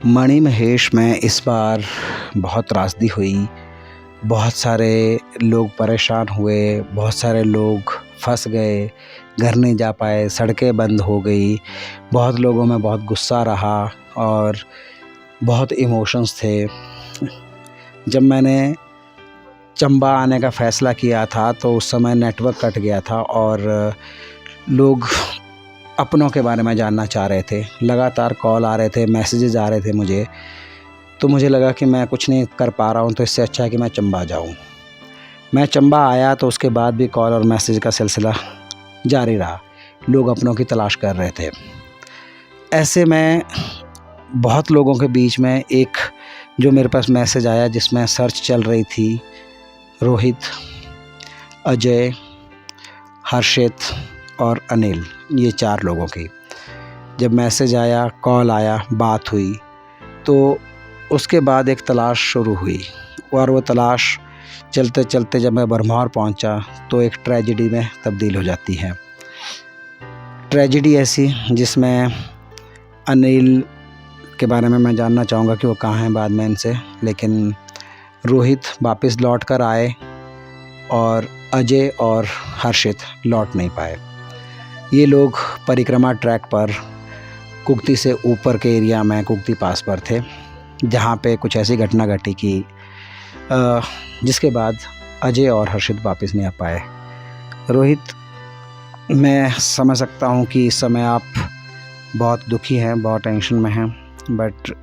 मणि महेश में इस बार बहुत त्रासदी हुई। बहुत सारे लोग परेशान हुए, बहुत सारे लोग फंस गए, घर नहीं जा पाए, सड़कें बंद हो गई। बहुत लोगों में बहुत गुस्सा रहा और बहुत इमोशंस थे। जब मैंने चंबा आने का फ़ैसला किया था तो उस समय नेटवर्क कट गया था और लोग अपनों के बारे में जानना चाह रहे थे। लगातार कॉल आ रहे थे, मैसेजेस आ रहे थे मुझे। तो मुझे लगा कि मैं कुछ नहीं कर पा रहा हूँ, तो इससे अच्छा है कि मैं चंबा जाऊँ। मैं चंबा आया तो उसके बाद भी कॉल और मैसेज का सिलसिला जारी रहा। लोग अपनों की तलाश कर रहे थे। ऐसे में बहुत लोगों के बीच में एक जो मेरे पास मैसेज आया जिसमें सर्च चल रही थी रोहित, अजय, हर्षित और अनिल, ये 4 लोगों की। जब मैसेज आया, कॉल आया, बात हुई, तो उसके बाद एक तलाश शुरू हुई और वो तलाश चलते चलते जब मैं बरमौर पहुंचा तो एक ट्रेजेडी में तब्दील हो जाती है। ट्रेजेडी ऐसी जिसमें अनिल के बारे में मैं जानना चाहूँगा कि वो कहाँ हैं बाद में इनसे, लेकिन रोहित वापस लौट कर आए और अजय और हर्षित लौट नहीं पाए। ये लोग परिक्रमा ट्रैक पर कुक्ति से ऊपर के एरिया में कुक्ति पास पर थे, जहाँ पे कुछ ऐसी घटना घटी कि जिसके बाद अजय और हर्षित वापस नहीं आ पाए। रोहित, मैं समझ सकता हूँ कि इस समय आप बहुत दुखी हैं, बहुत टेंशन में हैं, बट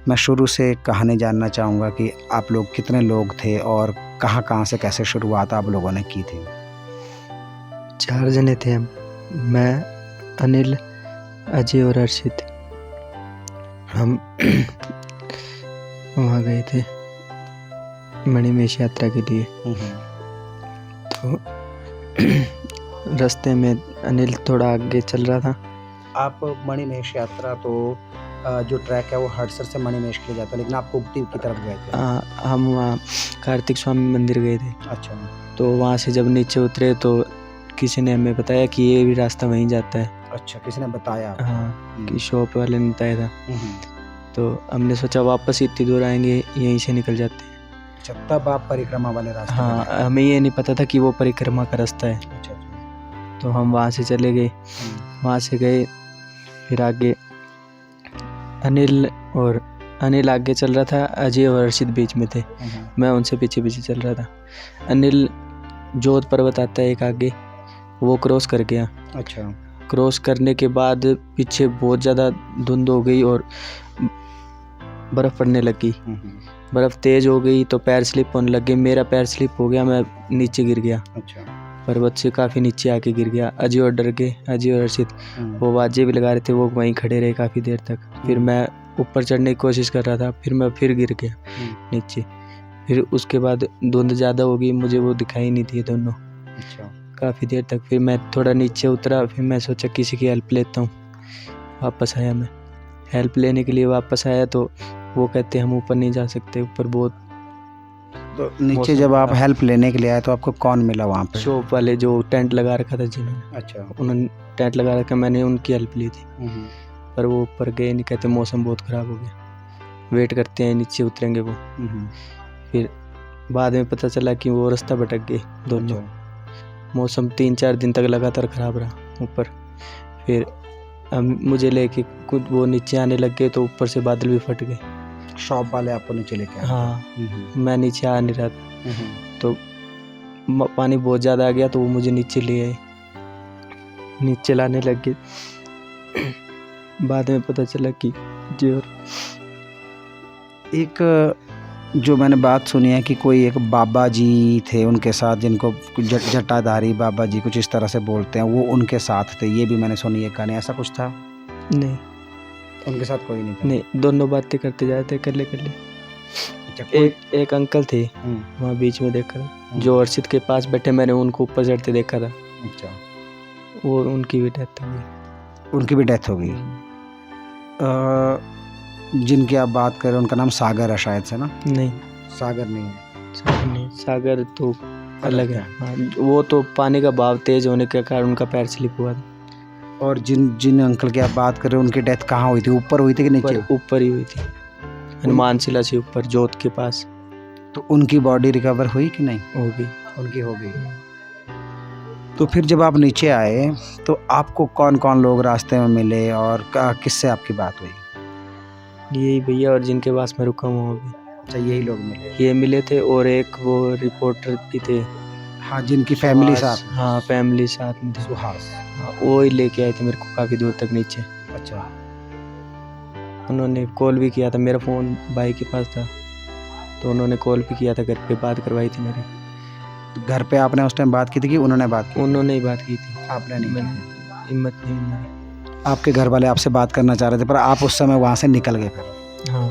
मैं शुरू से कहानी जानना चाहूँगा कि आप लोग कितने लोग थे और कहाँ से कैसे शुरुआत आप लोगों ने की थी। 4 जने थे हम, मैं, अनिल, अजय और हर्षित। हम वहाँ गए थे मणिमहेश यात्रा के लिए। तो रास्ते में अनिल थोड़ा आगे चल रहा था। आप मणिमहेश यात्रा तो जो ट्रैक है वो हड़सर से मणिमहेश के लिए जाता है, लेकिन आप कुक्ति की तरफ गए थे। हम वहाँ कार्तिक स्वामी मंदिर गए थे। अच्छा। तो वहाँ से जब नीचे उतरे तो किसी ने हमें बताया कि ये भी रास्ता वहीं जाता है। अच्छा, किसी ने बताया? हाँ, कि शॉप वाले ने बताया था। तो हमने सोचा वापस इतनी दूर आएंगे, यहीं से निकल जाते हैं। अच्छा, तब आप परिक्रमा वाले रास्ते? हाँ, हमें ये नहीं पता था कि वो परिक्रमा का रास्ता है। अच्छा। तो हम वहाँ से चले गए। वहाँ से गए, फिर आगे अनिल आगे चल रहा था, अजय और हर्षित बीच में थे। मैं उनसे पीछे पीछे चल रहा था। अनिल जोध पर्वत आता है एक आगे, वो क्रॉस कर गया। अच्छा। क्रॉस करने के बाद पीछे बहुत ज़्यादा धुंध हो गई और बर्फ़ पड़ने लगी। बर्फ़ तेज़ हो गई तो पैर स्लिप होने लगे। मेरा पैर स्लिप हो गया, मैं नीचे गिर गया। अच्छा। पर्वत से काफ़ी नीचे आके गिर गया। अजय और डर गए, अजय और हर्षित। वो आवाज़ें भी लगा रहे थे, वो वहीं खड़े रहे काफ़ी देर तक। फिर मैं ऊपर चढ़ने की कोशिश कर रहा था, फिर मैं फिर गिर गया नीचे। फिर उसके बाद धुंध ज़्यादा हो गई, मुझे वो दिखाई नहीं दिए दोनों। अच्छा। काफ़ी देर तक। फिर मैं थोड़ा नीचे उतरा, फिर मैं सोचा किसी की हेल्प लेता हूँ। वापस आया, मैं हेल्प लेने के लिए वापस आया तो वो कहते हम ऊपर नहीं जा सकते, ऊपर बहुत। तो नीचे जब आप हेल्प लेने के लिए आए तो आपको कौन मिला वहाँ पे? शॉप वाले जो टेंट लगा रखा था जिन्होंने। अच्छा। उन्होंने टेंट लगा रखा, मैंने उनकी हेल्प ली थी। पर वो ऊपर गए नहीं, कहते मौसम बहुत ख़राब हो गया, वेट करते हैं नीचे उतरेंगे वो। फिर बाद में पता चला कि वो रास्ता भटक गए दोनों। मौसम 3-4 दिन तक लगातार ख़राब रहा ऊपर। फिर मुझे लेके खुद वो नीचे आने लग गए तो ऊपर से बादल भी फट गए। शॉप वाले आपको नीचे लेके आए? हाँ, मैं नीचे आ नहीं रहा था। तो पानी बहुत ज़्यादा आ गया तो वो मुझे नीचे ले आए, नीचे लाने लग गए। बाद में पता चला कि जो एक जो मैंने बात सुनी है कि कोई एक बाबा जी थे उनके साथ, जिनको जटाधारी बाबा जी कुछ इस तरह से बोलते हैं, वो उनके साथ थे, ये भी मैंने सुनी है कहानी। ऐसा कुछ था? नहीं, उनके साथ कोई नहीं था? नहीं, दोनों बातें करते जाते कर ले। अच्छा, एक अंकल थे वहाँ बीच में देखा, जो हर्षित के पास बैठे, मैंने उनको ऊपर चढ़ते देखा था। अच्छा। वो उनकी भी डेथ हो गई। उनकी भी डेथ हो गई? जिनकी आप बात कर रहे हैं उनका नाम सागर है शायद से ना? नहीं, सागर नहीं है। सागर तो अलग है। हाँ, वो तो पानी का बहाव तेज होने के कारण उनका पैर स्लिप हुआ था। और जिन अंकल की आप बात कर रहे हैं उनकी डेथ कहाँ हुई थी? ऊपर हुई थी कि नीचे? ऊपर ही हुई थी। हनुमान शिला से ऊपर जोत के पास। तो उनकी बॉडी रिकवर हुई कि नहीं? होगी। उनकी हो गई। तो फिर जब आप नीचे आए तो आपको कौन कौन लोग रास्ते में मिले और किससे आपकी बात हुई? यही भैया और जिनके पास मैं रुका हुआ हूँ अभी। अच्छा, यही लोग मिले। ये मिले थे और एक वो रिपोर्टर भी थे। हाँ, जिनकी फैमिली सुहास, साथ। हाँ फैमिली साथ में थे। सुहास। हाँ, वो ही लेके आए थे मेरे को काफ़ी दूर तक नीचे। अच्छा। उन्होंने कॉल भी किया था, मेरा फ़ोन भाई के पास था तो उन्होंने कॉल भी किया था, घर पे बात करवाई थी मेरी। तो घर पे आपने उस टाइम बात की थी कि उन्होंने बात की? उन्होंने ही बात की थी। आपने नहीं मैंने की? हिम्मत नहीं हुई। आपके घर वाले आपसे बात करना चाह रहे थे पर आप उस समय वहाँ से निकल गए फिर? हाँ।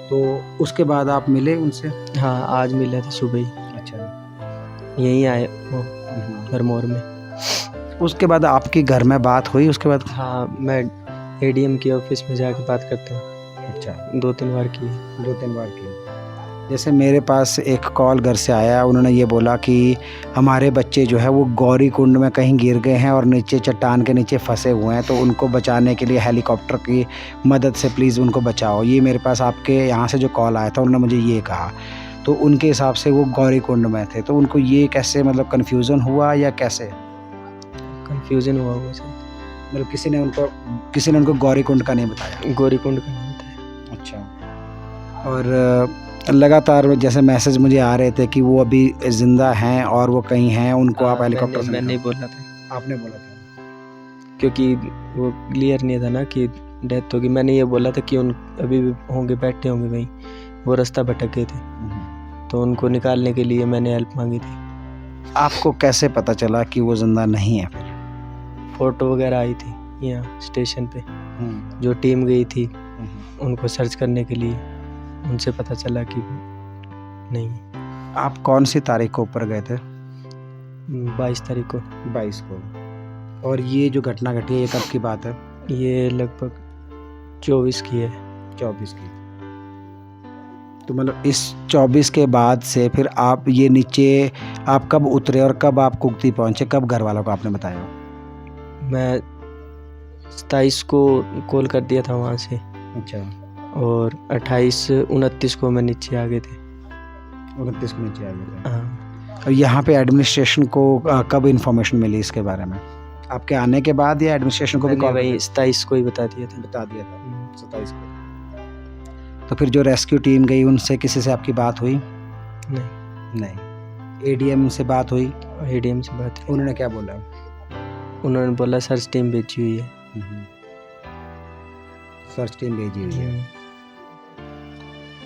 तो उसके बाद आप मिले उनसे? हाँ, आज मिला था सुबह ही। अच्छा। यहीं आए वो भरमौर में। उसके बाद आपकी घर में बात हुई उसके बाद? हाँ, मैं एडीएम के ऑफिस में जाके बात करता हूँ। अच्छा। 2-3 बार की। 2-3 बार की। जैसे मेरे पास एक कॉल घर से आया, उन्होंने ये बोला कि हमारे बच्चे जो है वो गौरी कुंड में कहीं गिर गए हैं और नीचे चट्टान के नीचे फंसे हुए हैं, तो उनको बचाने के लिए हेलीकॉप्टर की मदद से प्लीज़ उनको बचाओ। ये मेरे पास आपके यहाँ से जो कॉल आया था उन्होंने मुझे ये कहा। तो उनके हिसाब से वो गौरी कुंड में थे, तो उनको ये कैसे मतलब कन्फ्यूज़न हुआ या कैसे? कन्फ्यूज़न हुआ होगा शायद। मतलब किसी ने उनको गौरी कुंड का नहीं बताया? गौरी कुंड का नाम था। अच्छा। और लगातार जैसे मैसेज मुझे आ रहे थे कि वो अभी ज़िंदा हैं और वो कहीं हैं, उनको आप हेलीकॉप्टर से मैंने निकालो। बोला था आपने बोला था? क्योंकि वो क्लियर नहीं था ना कि डेथ होगी। मैंने ये बोला था कि उन अभी भी होंगे, बैठे होंगे वहीं, वो रास्ता भटक गए थे तो उनको निकालने के लिए मैंने हेल्प मांगी थी। आपको कैसे पता चला कि वो ज़िंदा नहीं है फिर? फ़ोटो वगैरह आई थी यहाँ स्टेशन पे, जो टीम गई थी उनको सर्च करने के लिए, उनसे पता चला कि नहीं। आप कौन सी तारीख को ऊपर गए थे? 22 तारीख को। 22 को। और ये जो घटना घटी है ये कब की बात है? ये लगभग 24 की है। 24 की। तो मतलब इस 24 के बाद से फिर आप ये नीचे आप कब उतरे और कब आप कुक्ति पहुँचे? कब घर वालों को आपने बताया? मैं 27 को कॉल कर दिया था वहाँ से। अच्छा। और 28-29 को मैं नीचे आ गए थे। 29 को नीचे आ गए थे। हाँ। और यहाँ पे एडमिनिस्ट्रेशन को कब इन्फॉर्मेशन मिली इसके बारे में? आपके आने के बाद या एडमिनिस्ट्रेशन को भी मैंने कॉल वही 27 को ही बता दिया था। बता दिया था? 27 को। तो फिर जो रेस्क्यू टीम गई उनसे किसी से आपकी बात हुई? नहीं। एडीएम से बात हुई? एडीएम से बात हुई। उन्होंने क्या बोला? उन्होंने बोला सर्च टीम भेजी हुई है। सर्च टीम भेजी हुई है।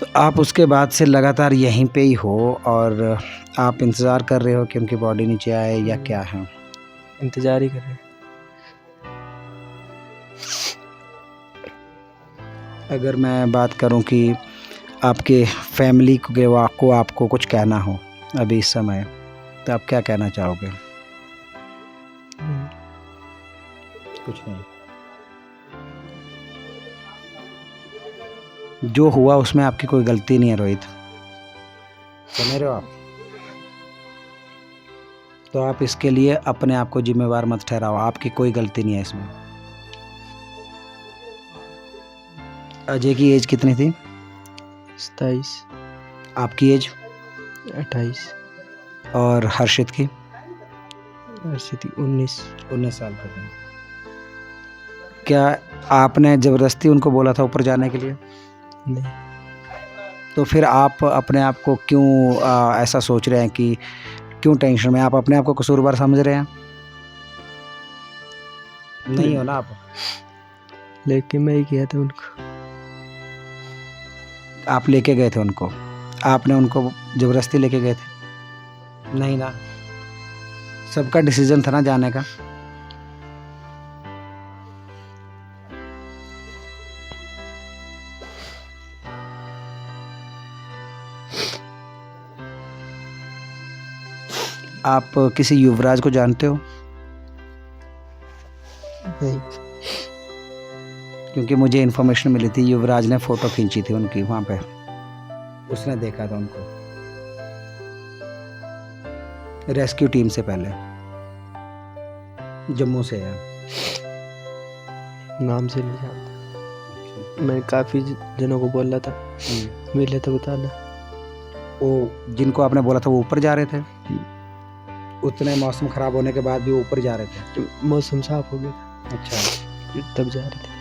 तो आप उसके बाद से लगातार यहीं पे ही हो और आप इंतज़ार कर रहे हो कि उनकी बॉडी नीचे आए या क्या है? इंतज़ार ही कर रहे हैं। अगर मैं बात करूं कि आपके फैमिली को आपको कुछ कहना हो अभी इस समय, तो आप क्या कहना चाहोगे? कुछ नहीं। जो हुआ उसमें आपकी कोई गलती नहीं है रोहित, समझ रहे हो आप? तो आप इसके लिए अपने आप को जिम्मेवार मत ठहराओ, आपकी कोई गलती नहीं है इसमें। अजय की एज कितनी थी? 27। आपकी एज? 28। और हर्षित की? हर्षित की 19 साल का था। क्या आपने ज़बरदस्ती उनको बोला था ऊपर जाने के लिए? नहीं। तो फिर आप अपने आप को क्यों ऐसा सोच रहे हैं कि क्यों टेंशन में? आप अपने आप को कसूरवार समझ रहे हैं? नहीं हो ना आप? लेकिन मैं ही किया था उनको। आप लेके गए थे उनको? आपने उनको ज़बरदस्ती लेके गए थे? नहीं ना, सबका डिसीजन था ना जाने का। आप किसी युवराज को जानते हो? नहीं। क्योंकि मुझे इन्फॉर्मेशन मिली थी युवराज ने फ़ोटो खींची थी उनकी वहाँ पे, उसने देखा था उनको रेस्क्यू टीम से पहले, जम्मू से है। नाम से नहीं जानता। मैं काफ़ी जनों को बोल रहा था, मिले तो बताना। वो जिनको आपने बोला था वो ऊपर जा रहे थे? उतने मौसम ख़राब होने के बाद भी वो ऊपर जा रहे थे? तो मौसम साफ हो गया था, अच्छा। तब जा रहे थे।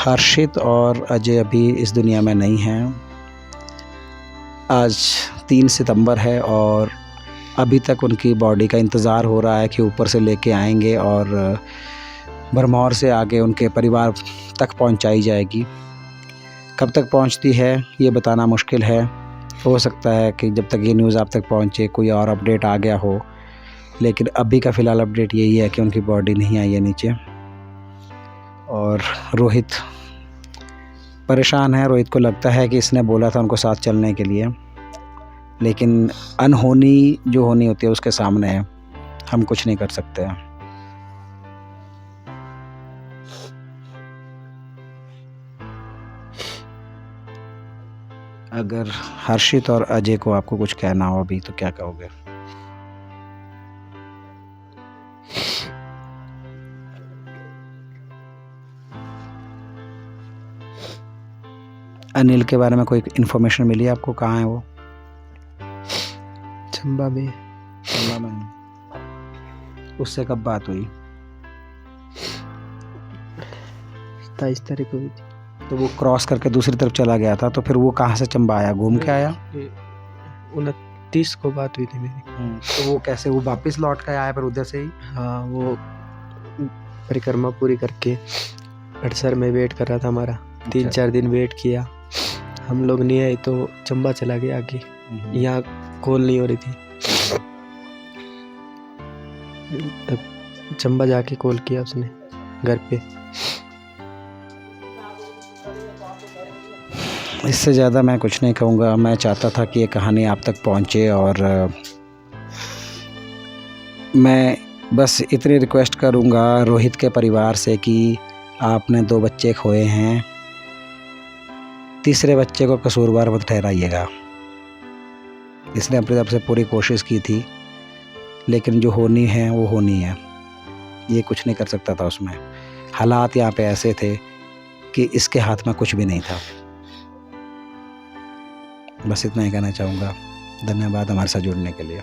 हर्षित और अजय अभी इस दुनिया में नहीं हैं। आज 3 सितंबर है और अभी तक उनकी बॉडी का इंतज़ार हो रहा है कि ऊपर से लेके आएंगे और भरमौर से आगे उनके परिवार तक पहुंचाई जाएगी। कब तक पहुंचती है ये बताना मुश्किल है। हो सकता है कि जब तक ये न्यूज़ आप तक पहुंचे कोई और अपडेट आ गया हो, लेकिन अभी का फ़िलहाल अपडेट यही है कि उनकी बॉडी नहीं आई है नीचे। और रोहित परेशान है। रोहित को लगता है कि इसने बोला था उनको साथ चलने के लिए, लेकिन अनहोनी जो होनी होती है उसके सामने है, हम कुछ नहीं कर सकते हैं। अगर हर्षित और अजय को आपको कुछ कहना हो अभी तो क्या कहोगे? अनिल के बारे में कोई इन्फॉर्मेशन मिली आपको? कहाँ है वो? चंबा में। चंबा में। उससे कब बात हुई? 27 तारीख को हुई थी। तो वो क्रॉस करके दूसरी तरफ चला गया था, तो फिर वो कहाँ से चंबा आया? घूम के आया? 29 को बात हुई थी मेरी। तो वो कैसे, वो वापस लौट के आया फिर उधर से ही? हाँ, वो परिक्रमा पूरी करके हड़सर में वेट कर रहा था हमारा। 3-4 दिन वेट किया, हम लोग नहीं आए तो चंबा चला गया आगे। यहाँ कॉल नहीं हो रही थी, तब चंबा जाके कॉल किया उसने घर पे। इससे ज़्यादा मैं कुछ नहीं कहूँगा। मैं चाहता था कि ये कहानी आप तक पहुँचे और मैं बस इतनी रिक्वेस्ट करूँगा रोहित के परिवार से कि आपने 2 बच्चे खोए हैं, तीसरे बच्चे को कसूरवार मत ठहराइएगा। इसने अपनी तरफ से पूरी कोशिश की थी, लेकिन जो होनी है वो होनी है, ये कुछ नहीं कर सकता था उसमें। हालात यहाँ पे ऐसे थे कि इसके हाथ में कुछ भी नहीं था। बस इतना ही कहना चाहूँगा। धन्यवाद हमारे साथ जुड़ने के लिए।